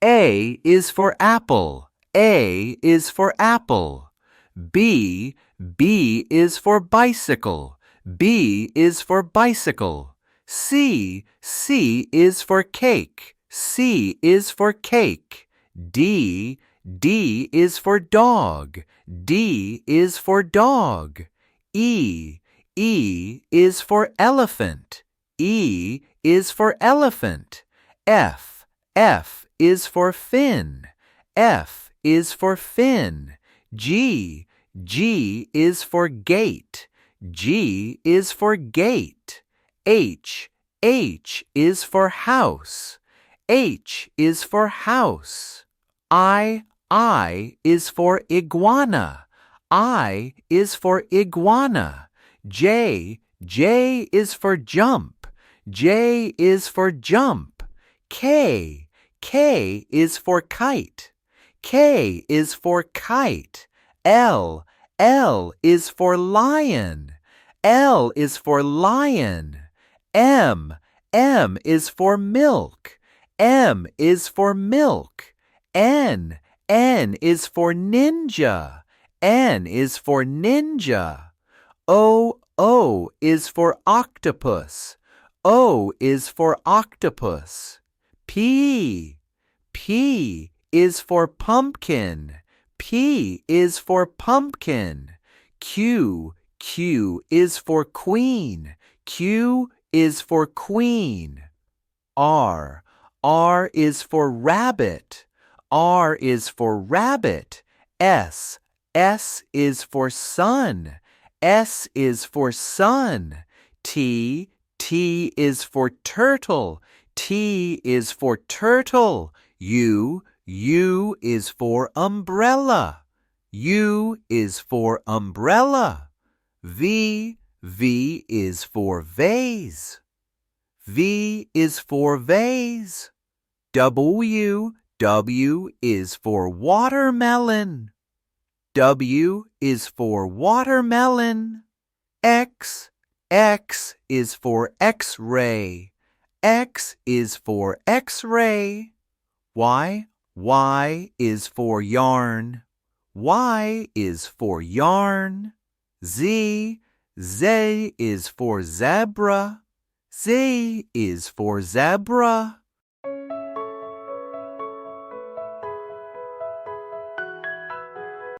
A is for apple. A is for apple. B is for bicycle. B is for bicycle. C is for cake. C is for cake. D is for dog. D is for dog. E is for elephant. E is for elephant. F is for fin. F is for fin. G is for gate. G is for gate. H is for house. H is for house. I is for iguana. I is for iguana. J is for jump. J is for jump. K is for kite. K is for kite. L is for lion. L is for lion. M is for milk. M is for milk. N is for ninja. N is for ninja. O is for octopus. O is for octopus. P is for pumpkin. P is for pumpkin. Q is for queen. Q is for queen. R is for rabbit. R is for rabbit. S is for sun. S is for sun. T is for turtle. T is for turtle. U is for umbrella. U is for umbrella. V is for vase. V is for vase. W is for watermelon. W is for watermelon. X is for X-ray. X is for X-ray. Y is for yarn. Y is for yarn. Z is for zebra. Z is for zebra.